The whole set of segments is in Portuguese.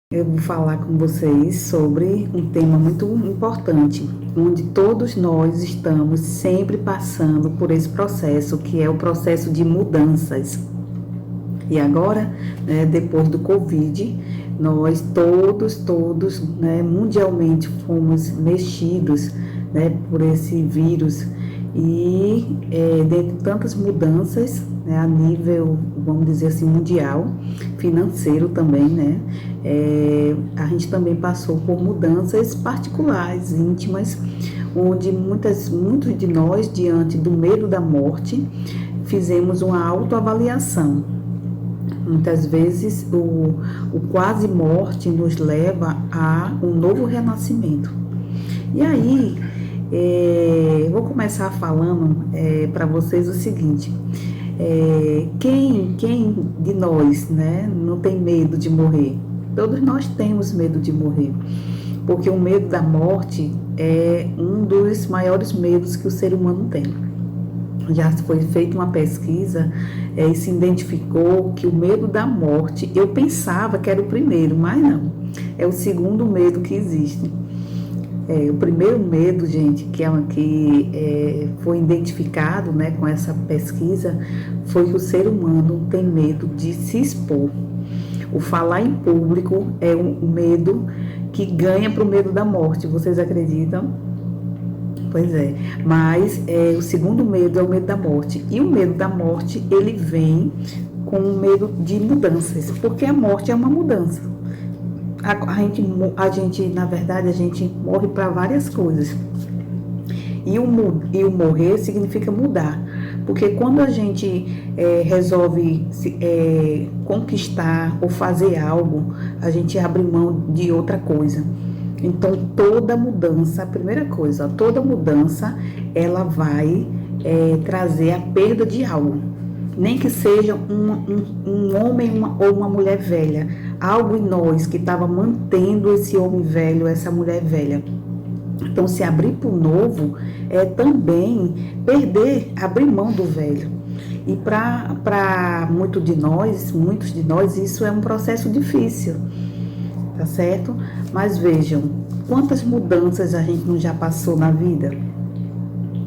Eu vou falar com vocês sobre um tema muito importante, onde todos nós estamos sempre passando por esse processo, que é o processo de mudanças. E agora, depois do Covid, nós todos, mundialmente fomos mexidos, por esse vírus. E dentre tantas mudanças, a nível, vamos dizer assim, mundial, financeiro também, a gente também passou por mudanças particulares, íntimas, onde muitos de nós, diante do medo da morte, fizemos uma autoavaliação. Muitas vezes o quase morte nos leva a um novo renascimento. E aí, eu vou começar falando para vocês o seguinte: quem de nós, não tem medo de morrer? Todos nós temos medo de morrer, porque o medo da morte é um dos maiores medos que o ser humano tem. Já foi feita uma pesquisa e se identificou que o medo da morte, eu pensava que era o primeiro, mas não, é o segundo medo que existe. O primeiro medo, gente, que foi identificado, com essa pesquisa, foi que o ser humano tem medo de se expor. O falar em público é um medo que ganha para o medo da morte, vocês acreditam? Pois é, mas o segundo medo é o medo da morte. E o medo da morte, ele vem com o medo de mudanças, porque a morte é uma mudança. A gente, na verdade, a gente morre para várias coisas. E o morrer significa mudar. Porque quando a gente resolve conquistar ou fazer algo, a gente abre mão de outra coisa. Então, toda mudança, a primeira coisa, toda mudança, ela vai trazer a perda de algo. Nem que seja um homem ou uma mulher velha. Algo em nós que estava mantendo esse homem velho, essa mulher velha. Então, se abrir para o novo é também abrir mão do velho. E para muitos de nós, isso é um processo difícil, tá certo? Mas vejam, quantas mudanças a gente não já passou na vida?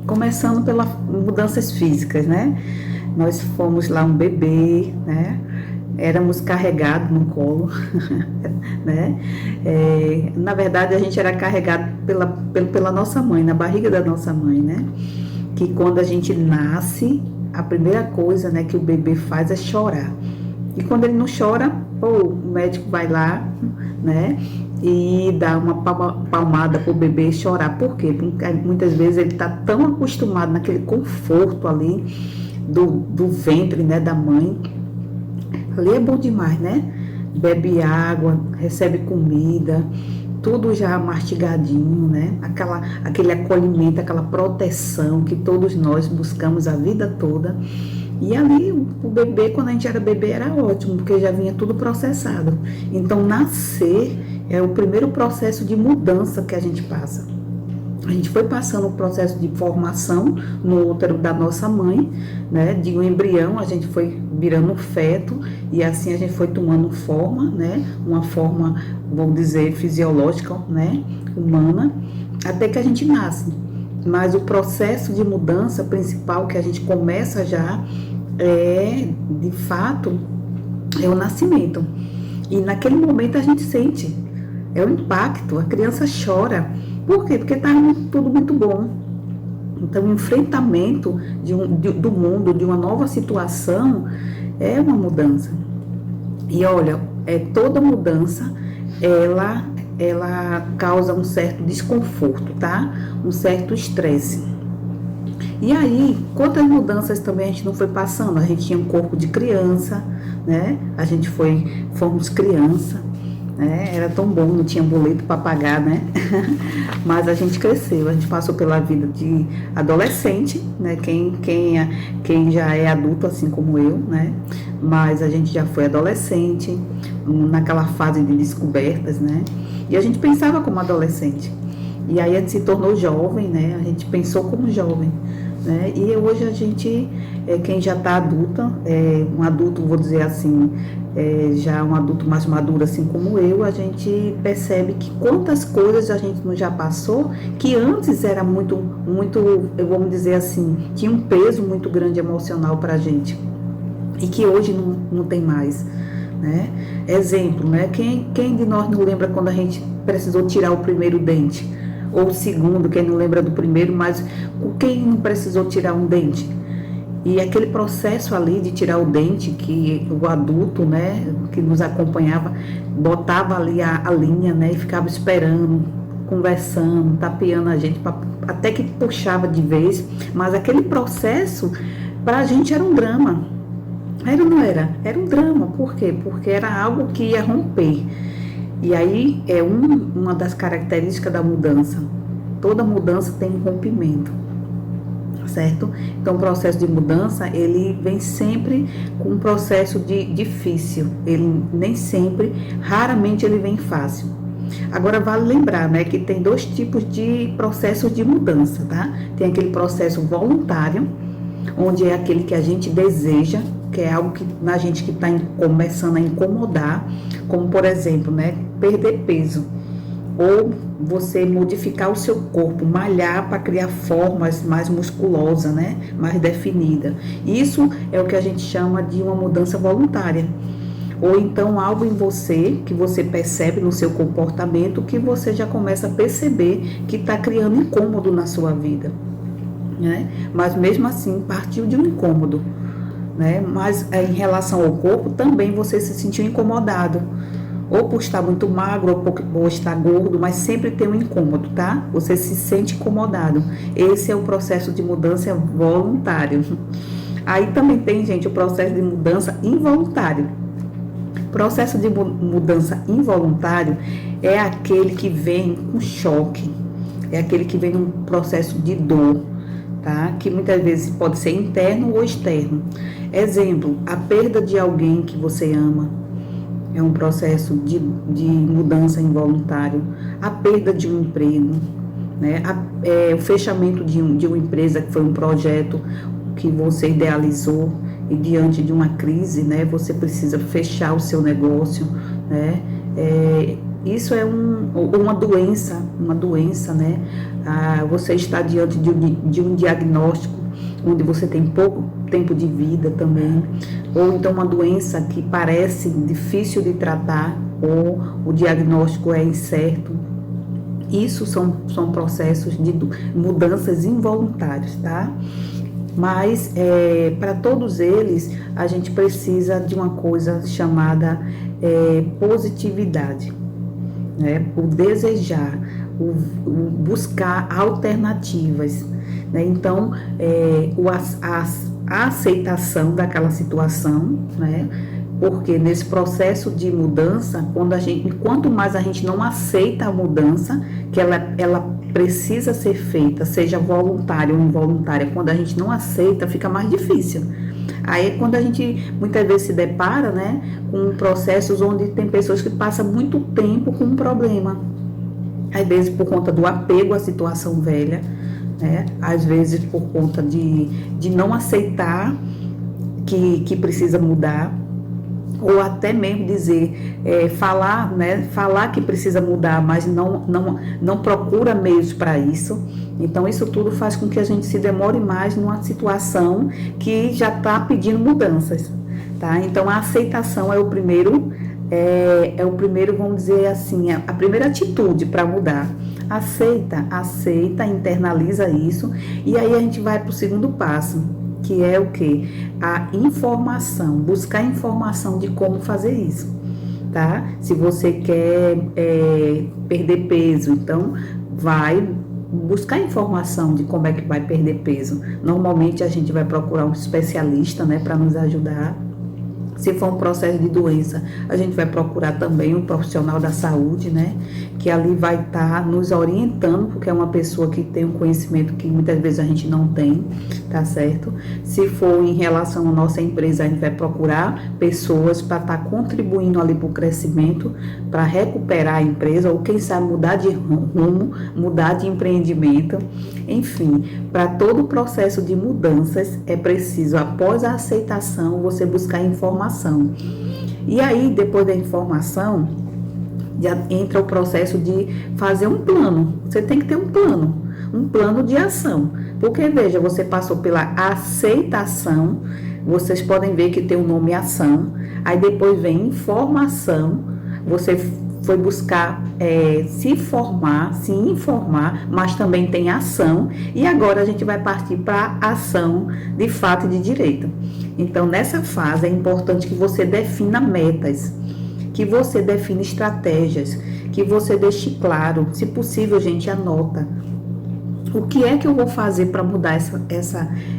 Começando pelas mudanças físicas, Nós fomos lá um bebê, éramos carregados no colo, na verdade, a gente era carregado pela nossa mãe, na barriga da nossa mãe, Que quando a gente nasce, a primeira coisa, que o bebê faz é chorar. E quando ele não chora, o médico vai lá, e dá uma palmada pro bebê chorar. Por quê? Porque muitas vezes ele está tão acostumado naquele conforto ali do ventre, da mãe. Ali é bom demais, Bebe água, recebe comida, tudo já mastigadinho, Aquele acolhimento, aquela proteção que todos nós buscamos a vida toda. E ali o bebê, quando a gente era bebê, era ótimo, porque já vinha tudo processado. Então, nascer é o primeiro processo de mudança que a gente passa. A gente foi passando o processo de formação no útero da nossa mãe, De um embrião, a gente foi virando um feto, e assim a gente foi tomando forma, Uma forma, vamos dizer, fisiológica, Humana, até que a gente nasce. Mas o processo de mudança principal que a gente começa já de fato, é o nascimento. E naquele momento a gente sente, é o impacto, a criança chora. Por quê? Porque está tudo muito bom. Então, o enfrentamento do mundo, de uma nova situação, é uma mudança. E olha, toda mudança, ela causa um certo desconforto, tá? Um certo estresse. E aí, quantas mudanças também a gente não foi passando? A gente tinha um corpo de criança, A gente fomos criança, Era tão bom, não tinha boleto para pagar, Mas a gente cresceu, a gente passou pela vida de adolescente, Quem já é adulto, assim como eu, Mas a gente já foi adolescente, naquela fase de descobertas, E a gente pensava como adolescente. E aí a gente se tornou jovem, A gente pensou como jovem. né? E hoje a gente, quem já está adulta, um adulto, vou dizer assim, já um adulto mais maduro, assim como eu, a gente percebe que quantas coisas a gente não já passou, que antes era muito, vamos dizer assim, tinha um peso muito grande emocional para a gente, e que hoje não tem mais, né? Exemplo, né? Quem de nós não lembra quando a gente precisou tirar o primeiro dente? Ou o segundo, quem não lembra do primeiro, mas quem não precisou tirar um dente? E aquele processo ali de tirar o dente, que o adulto, né, que nos acompanhava, botava ali a linha, né, e ficava esperando, conversando, tapeando a gente, até que puxava de vez, mas aquele processo, para a gente era um drama. Era ou não era? Era um drama. Por quê? Porque era algo que ia romper. E aí é uma das características da mudança. Toda mudança tem um rompimento, certo? Então o processo de mudança, ele vem sempre com um processo difícil. Ele nem sempre, raramente ele vem fácil. Agora vale lembrar, né, que tem dois tipos de processos de mudança, tá? Tem aquele processo voluntário, onde é aquele que a gente deseja, que é algo que na gente que está começando a incomodar, como por exemplo, né, perder peso, ou você modificar o seu corpo, malhar para criar formas mais musculosas, né, mais definida. Isso é o que a gente chama de uma mudança voluntária. Ou então algo em você que você percebe no seu comportamento que você já começa a perceber que está criando incômodo na sua vida, né? Mas mesmo assim partiu de um incômodo, né? Mas em relação ao corpo também você se sentiu incomodado, ou por estar muito magro, ou por estar gordo, mas sempre tem um incômodo, tá? Você se sente incomodado. Esse é o processo de mudança voluntário. Aí também tem, gente, o processo de mudança involuntário. Processo de mudança involuntário é aquele que vem com choque, é aquele que vem num processo de dor, tá? Que muitas vezes pode ser interno ou externo. Exemplo, a perda de alguém que você ama é um processo de mudança involuntário. A perda de um emprego, né? O fechamento de uma empresa que foi um projeto que você idealizou e diante de uma crise, né, você precisa fechar o seu negócio, né? Isso é uma doença, né? Você está diante de um diagnóstico onde você tem pouco tempo de vida também, ou então uma doença que parece difícil de tratar, ou o diagnóstico é incerto. Isso são processos de mudanças involuntários, tá? Mas para todos eles a gente precisa de uma coisa chamada positividade, né? O desejar, o buscar alternativas, né? Então a aceitação daquela situação, né? Porque nesse processo de mudança, quanto mais a gente não aceita a mudança, que ela precisa ser feita, seja voluntária ou involuntária, quando a gente não aceita, fica mais difícil. Aí quando a gente muitas vezes se depara, né, com processos onde tem pessoas que passam muito tempo com um problema, às vezes por conta do apego à situação velha, né, às vezes por conta de não aceitar que precisa mudar, ou até mesmo dizer, falar, né, falar que precisa mudar, mas não procura meios para isso. Então isso tudo faz com que a gente se demore mais numa situação que já está pedindo mudanças, tá? Então a aceitação é o primeiro, vamos dizer assim, a primeira atitude para mudar. Aceita, internaliza isso, e aí a gente vai para o segundo passo, que é o quê? A informação, buscar informação de como fazer isso, tá? Se você quer perder peso, então vai buscar informação de como é que vai perder peso. Normalmente a gente vai procurar um especialista, né, para nos ajudar. Se for um processo de doença, a gente vai procurar também um profissional da saúde, né? Que ali vai estar nos orientando, porque é uma pessoa que tem um conhecimento que muitas vezes a gente não tem, tá certo? Se for em relação à nossa empresa, a gente vai procurar pessoas para estar contribuindo ali para o crescimento, para recuperar a empresa, ou quem sabe mudar de rumo, mudar de empreendimento. Enfim, para todo o processo de mudanças, é preciso, após a aceitação, você buscar informação. E aí, depois da informação, já entra o processo de fazer um plano. Você tem que ter um plano de ação. Porque, veja, você passou pela aceitação, vocês podem ver que tem o nome ação, aí depois vem informação, você foi buscar se formar, se informar, mas também tem ação, e agora a gente vai partir para ação de fato e de direito. Então, nessa fase é importante que você defina metas, que você defina estratégias, que você deixe claro, se possível, gente, anota. O que é que eu vou fazer para mudar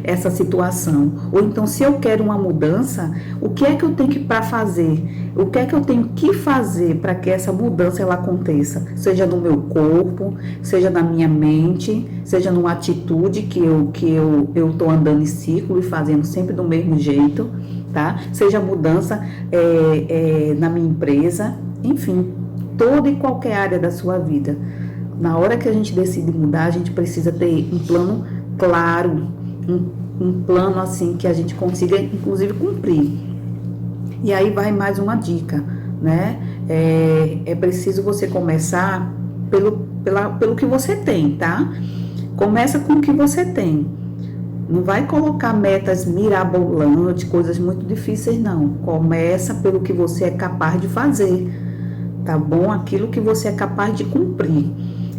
essa situação? Ou então, se eu quero uma mudança, o que é que eu tenho que fazer? O que é que eu tenho que fazer para que essa mudança ela aconteça? Seja no meu corpo, seja na minha mente, seja numa atitude que eu estou andando em círculo e fazendo sempre do mesmo jeito, tá? Seja mudança na minha empresa, enfim, toda e qualquer área da sua vida. Na hora que a gente decide mudar, a gente precisa ter um plano claro, um plano assim que a gente consiga, inclusive, cumprir. E aí vai mais uma dica, né? É preciso você começar pelo que você tem, tá? Começa com o que você tem. Não vai colocar metas mirabolantes, coisas muito difíceis, não. Começa pelo que você é capaz de fazer, tá bom? Aquilo que você é capaz de cumprir.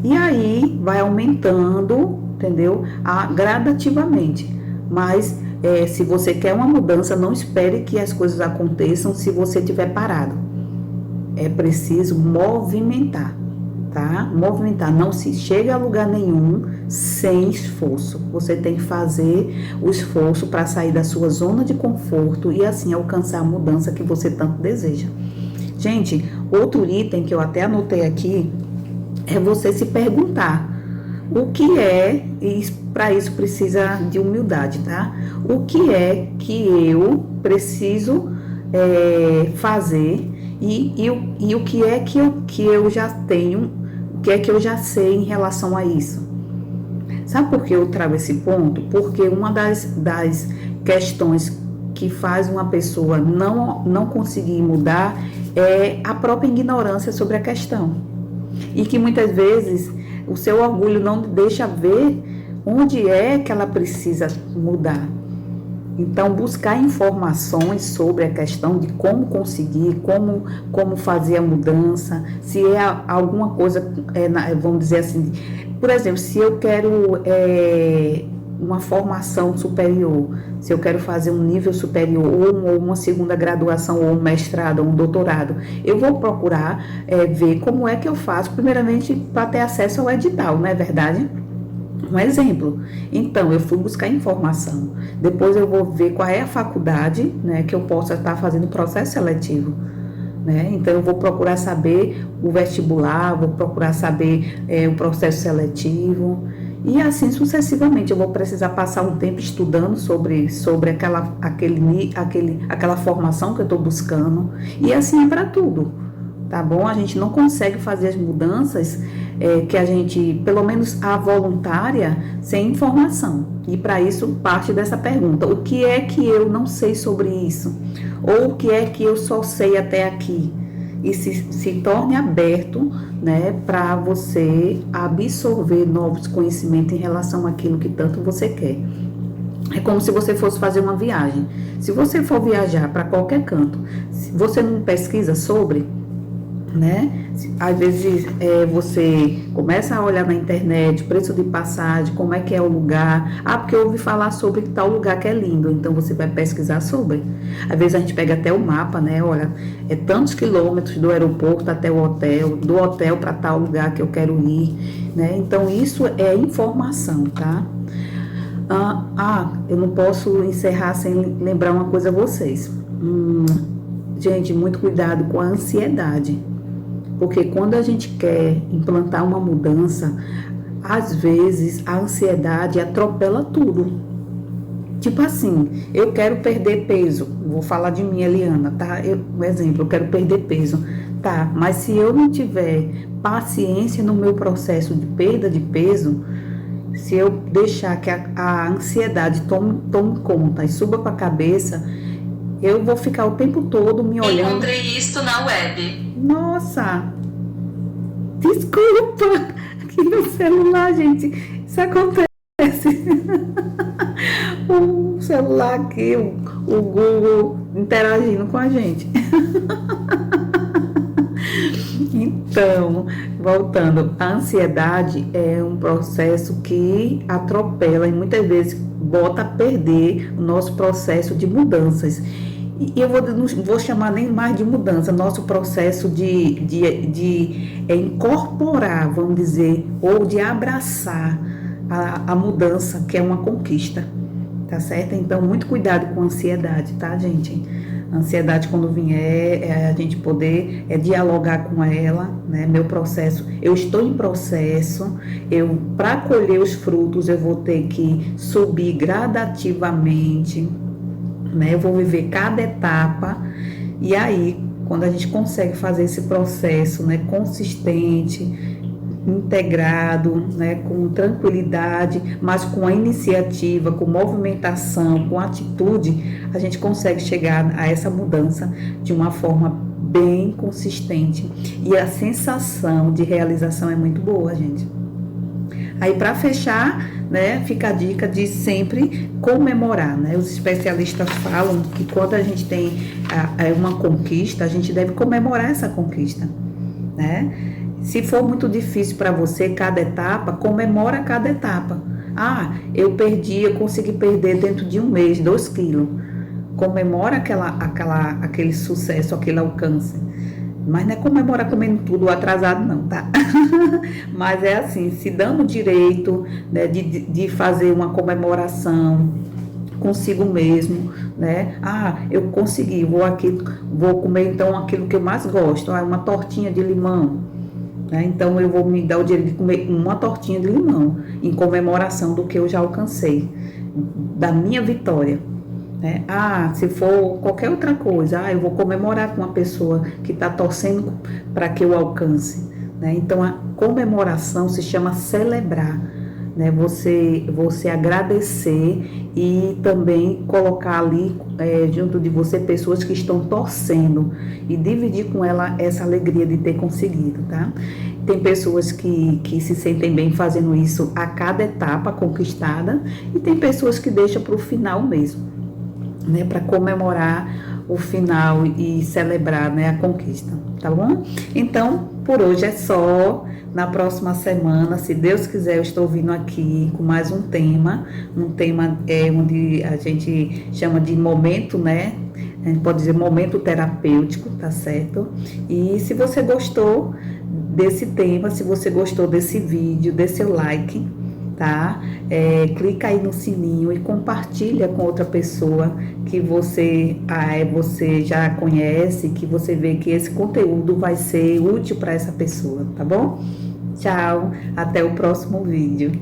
E aí vai aumentando, entendeu? Gradativamente. Mas se você quer uma mudança, não espere que as coisas aconteçam se você estiver parado. É preciso movimentar, tá? Movimentar. Não se chega a lugar nenhum sem esforço. Você tem que fazer o esforço para sair da sua zona de conforto e assim alcançar a mudança que você tanto deseja. Gente, outro item que eu até anotei aqui é você se perguntar o que é, e para isso precisa de humildade, tá? O que é que eu preciso fazer e o que é que eu já tenho, o que é que eu já sei em relação a isso. Sabe por que eu trago esse ponto? Porque uma das questões que faz uma pessoa não conseguir mudar é a própria ignorância sobre a questão. E que muitas vezes o seu orgulho não deixa ver onde é que ela precisa mudar. Então, buscar informações sobre a questão de como conseguir, como fazer a mudança, se é alguma coisa, vamos dizer assim, por exemplo, se eu quero uma formação superior, se eu quero fazer um nível superior, ou uma segunda graduação, ou um mestrado, ou um doutorado, eu vou procurar ver como é que eu faço, primeiramente, para ter acesso ao edital, não é verdade? Um exemplo. Então, eu fui buscar informação. Depois eu vou ver qual é a faculdade, né, que eu possa estar fazendo processo seletivo. Né? Então, eu vou procurar saber o vestibular, vou procurar saber o processo seletivo. E assim sucessivamente, eu vou precisar passar um tempo estudando sobre aquela formação que eu estou buscando. E assim é para tudo, tá bom? A gente não consegue fazer as mudanças que a gente, pelo menos a voluntária, sem informação. E para isso parte dessa pergunta: o que é que eu não sei sobre isso? Ou o que é que eu só sei até aqui? E se torne aberto, né, para você absorver novos conhecimentos em relação àquilo que tanto você quer. É como se você fosse fazer uma viagem. Se você for viajar para qualquer canto, você não pesquisa sobre, né? Às vezes você começa a olhar na internet, preço de passagem, como é que é o lugar. Porque eu ouvi falar sobre tal lugar que é lindo, então você vai pesquisar sobre. Às vezes a gente pega até o mapa, né? Olha, é tantos quilômetros do aeroporto até o hotel, do hotel para tal lugar que eu quero ir, né? Então isso é informação, tá? Eu não posso encerrar sem lembrar uma coisa a vocês. Gente, muito cuidado com a ansiedade, porque quando a gente quer implantar uma mudança, às vezes a ansiedade atropela tudo. Tipo assim, eu quero perder peso. Vou falar de mim, Eliana, tá? Um exemplo, eu quero perder peso. Tá, mas se eu não tiver paciência no meu processo de perda de peso, se eu deixar que a ansiedade tome conta e suba para a cabeça, eu vou ficar o tempo todo me olhando. Encontrei isto na web. Nossa, desculpa, aqui no celular, gente, isso acontece. O celular aqui, o Google interagindo com a gente. Então, voltando, a ansiedade é um processo que atropela e muitas vezes bota a perder o nosso processo de mudanças. E eu não vou chamar nem mais de mudança, nosso processo de incorporar, vamos dizer, ou de abraçar a mudança, que é uma conquista, tá certo? Então, muito cuidado com a ansiedade, tá, gente? A ansiedade, quando vier, é a gente poder dialogar com ela, né? Meu processo, eu estou em processo, para colher os frutos, eu vou ter que subir gradativamente, né? Eu vou viver cada etapa, e aí, quando a gente consegue fazer esse processo, né, consistente, integrado, né, com tranquilidade, mas com a iniciativa, com movimentação, com atitude, a gente consegue chegar a essa mudança de uma forma bem consistente. E a sensação de realização é muito boa, gente. Aí, para fechar, né, fica a dica de sempre comemorar, né? Os especialistas falam que quando a gente tem uma conquista, a gente deve comemorar essa conquista, né? Se for muito difícil para você cada etapa, comemora cada etapa. Ah, eu consegui perder dentro de um mês 2 quilos. Comemora aquele sucesso, aquele alcance. Mas não é comemorar comendo tudo atrasado, não, tá? Mas é assim, se dando o direito, né, de fazer uma comemoração consigo mesmo, né? Ah, eu consegui, vou comer então aquilo que eu mais gosto, uma tortinha de limão. Então, eu vou me dar o direito de comer uma tortinha de limão em comemoração do que eu já alcancei, da minha vitória, né? Ah, se for qualquer outra coisa, eu vou comemorar com uma pessoa que está torcendo para que eu alcance, né? Então, a comemoração se chama celebrar, né? Você agradecer e também colocar ali junto de você pessoas que estão torcendo e dividir com ela essa alegria de ter conseguido, tá? Tem pessoas que se sentem bem fazendo isso a cada etapa conquistada e tem pessoas que deixam para o final mesmo, né? Para comemorar o final e celebrar, né, a conquista, tá bom? Então, por hoje é só. Na próxima semana, se Deus quiser, eu estou vindo aqui com mais um tema onde a gente chama de momento, né? A gente pode dizer momento terapêutico, tá certo? E se você gostou desse tema, se você gostou desse vídeo, dê seu like, tá? Clica aí no sininho e compartilha com outra pessoa que você já conhece, que você vê que esse conteúdo vai ser útil para essa pessoa, tá bom? Tchau, até o próximo vídeo.